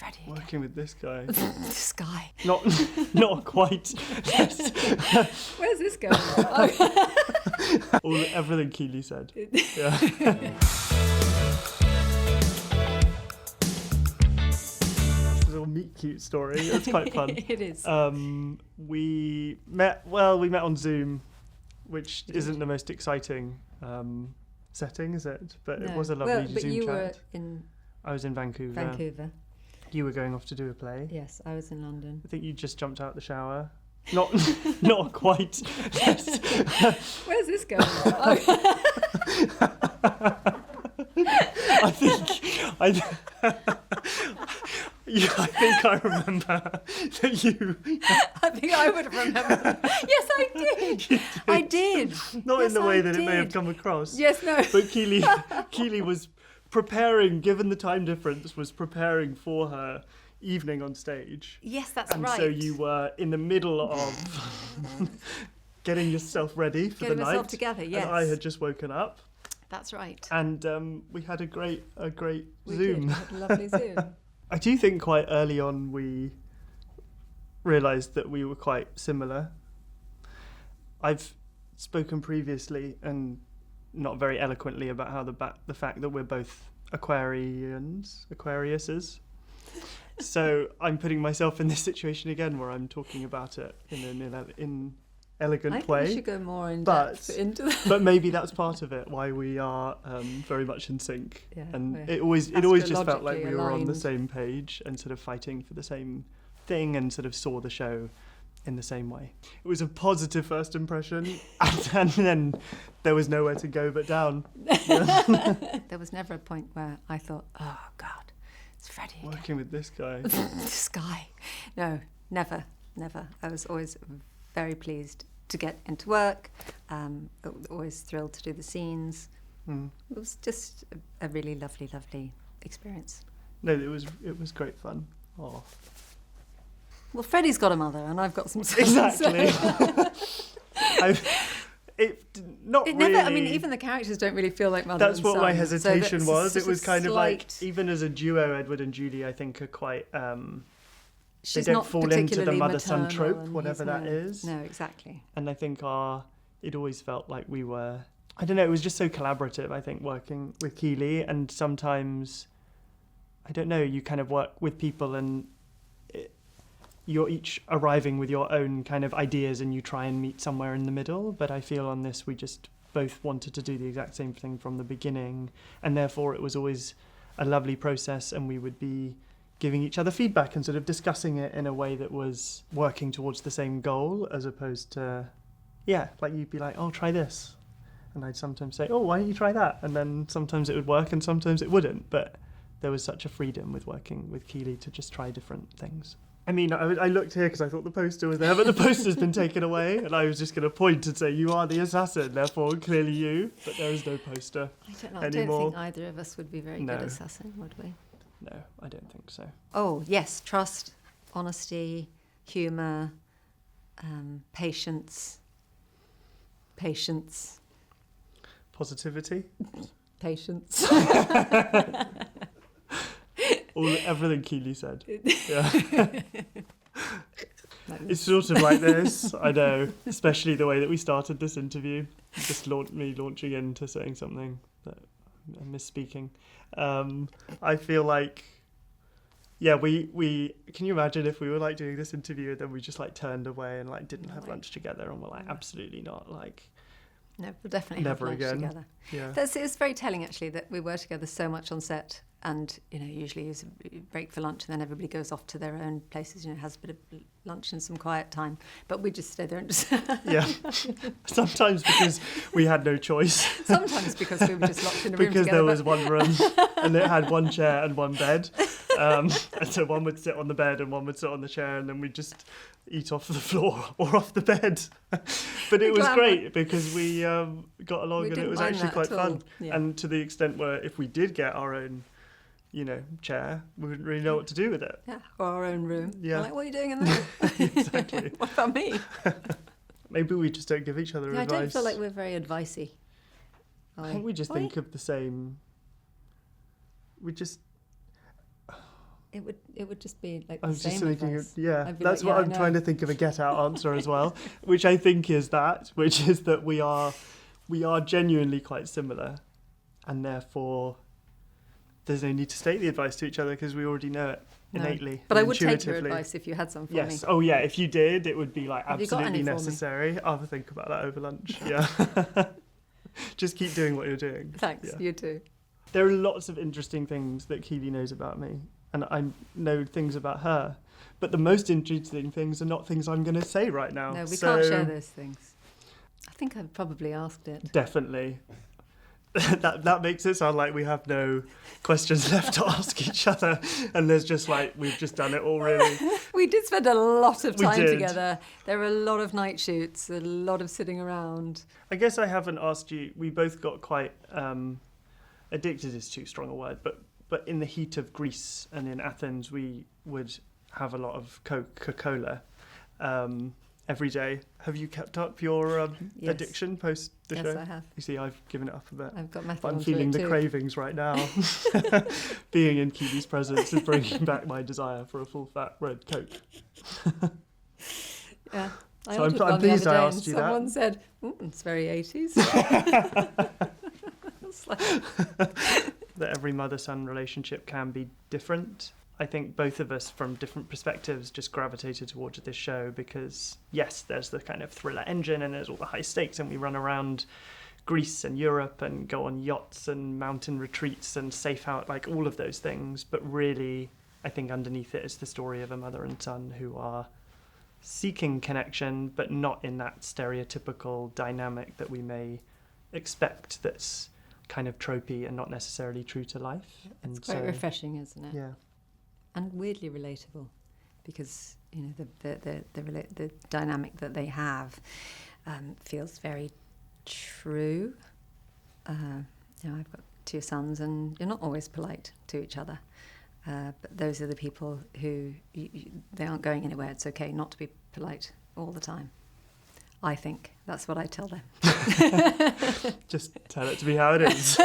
Freddie again. Working with this guy. This guy. Not quite. Where's this going? Oh. Everything Keeley said. Yeah. Little meet cute story. It's quite fun. It is. We met on Zoom, which isn't the most exciting setting, is it? But No. it was a lovely but Zoom you chat. were I was in Vancouver. You were going off to do a play. Yes, I was in London. I think you just jumped out the shower. Not quite. Where's this going? Oh. I think I remember that you. I think I would have remembered. Yes, I did. I did. Not Yes, in the way I that it may have did. come across. Yes, no. But Keeley was preparing, given the time difference, was preparing for her evening on stage. Yes, that's and right. So you were in the middle of getting yourself ready for the night. Getting myself together, yes. And I had just woken up. That's right. And we had a great We Zoom. did. We had a lovely Zoom. I do think quite early on we realised that we were quite similar. I've spoken previously and not very eloquently about how the fact that we're both Aquariuses. So I'm putting myself in this situation again where I'm talking about it in an elegant way. I think we should go more in but, depth into that. But maybe that's part of it, why we are very much in sync. Yeah, and it always just felt like we were on the same page and sort of fighting for the same thing and sort of saw the show in the same way. It was a positive first impression and then there was nowhere to go but down. There was never a point where I thought, oh God, it's Freddie again. Working with this guy. This guy. No, never. I was always very pleased to get into work, always thrilled to do the scenes. It was just a really lovely experience. No, it was great fun. Oh. Well, Freddie's got a mother and I've got some sons. Exactly. I mean, even the characters don't really feel like mother and That's son. what my hesitation was. It was kind of like, slight... even as a duo, Edward and Julie, I think, are quite... She's they don't not fall into the particularly mother-son maternal trope, and whatever that is. No, exactly. And I think it always felt like we were... I don't know, it was just so collaborative, I think, working with Keeley. And sometimes, I don't know, you kind of work with people and you're each arriving with your own kind of ideas and you try and meet somewhere in the middle. But I feel on this, we just both wanted to do the exact same thing from the beginning. And therefore, it was always a lovely process and we would be giving each other feedback and sort of discussing it in a way that was working towards the same goal, as opposed to, like you'd be like, oh, try this. And I'd sometimes say, oh, why don't you try that? And then sometimes it would work and sometimes it wouldn't. But there was such a freedom with working with Keeley to just try different things. I mean, I looked here because I thought the poster was there, but the poster's been taken away. And I was just going to point and say, you are the assassin, therefore clearly you. But there is no poster anymore. I don't think either of us would be very good assassin, would we? No, I don't think so. Oh, yes, trust, honesty, humour, patience. Positivity. Patience. Everything Keeley said. Yeah. It's sort of like this, I know, especially the way that we started this interview. Just me launching into saying something that I'm misspeaking. I feel like, we can you imagine if we were like doing this interview and then we just like turned away and like didn't have lunch together and we're like, absolutely not, like... No, we'll definitely never have lunch again. Together. Yeah. It's very telling, actually, that we were together so much on set, and usually use a break for lunch, and then everybody goes off to their own places. Has a bit of lunch and some quiet time, but we just stay there and just. Yeah. Sometimes because we had no choice. Sometimes because we were just locked in a room because together. There was one room, and it had one chair and one bed, and so one would sit on the bed and one would sit on the chair, and then we'd just eat off the floor or off the bed. But it was great because we got along and it was actually quite fun. Yeah. And to the extent where if we did get our own, chair, we wouldn't really know what to do with it. Yeah, or our own room. Yeah. Like, what are you doing in there? Exactly. What about me? Maybe we just don't give each other advice. I don't feel like we're very advicey. I think we just think of the same... It would just be like I the was just same thinking, advice. yeah, I'd be that's like, what yeah, I I'm know. trying to think of a get out answer as well, which I think is that we are genuinely quite similar, and therefore there's no need to state the advice to each other because we already know it innately. But I would take your intuitively. advice if you had some for Yes. me. Oh yeah, if you did, it would be like Have you got absolutely any for me? necessary. I'll think about that over lunch. Yeah. Just keep doing what you're doing. Thanks, Yeah. you too. There are lots of interesting things that Keeley knows about me, and I know things about her. But the most interesting things are not things I'm going to say right now. No, we can't share those things. I think I've probably asked it. Definitely. that makes it sound like we have no questions left to ask each other, and there's just like we've just done it all really. We did spend a lot of We time did. together. There were a lot of night shoots, a lot of sitting around. I guess I haven't asked you. We both got quite addicted is too strong a word, but in the heat of Greece and in Athens, we would have a lot of CocaCola every day. Have you kept up your Yes. addiction post the show? Yes, I have. You see, I've given it up a bit. I've got method But I'm onto feeling it the too. cravings right now. Being in Keeley's presence is bringing back my desire for a full fat red Coke. Yeah. I So ordered I'm one the pleased other I day asked and you that. someone said, it's very 80s. It's like, That every mother-son relationship can be different. I think both of us, from different perspectives, just gravitated towards this show because, yes, there's the kind of thriller engine and there's all the high stakes, and we run around Greece and Europe and go on yachts and mountain retreats and safe out, like all of those things. But really, I think underneath it is the story of a mother and son who are seeking connection, but not in that stereotypical dynamic that we may expect that's kind of tropey and not necessarily true to life. And it's quite refreshing, isn't it? Yeah. And weirdly relatable, because the dynamic that they have feels very true. I've got two sons, and you're not always polite to each other, but those are the people who they aren't going anywhere. It's okay not to be polite all the time. I think that's what I tell them. Just tell it to be how it is.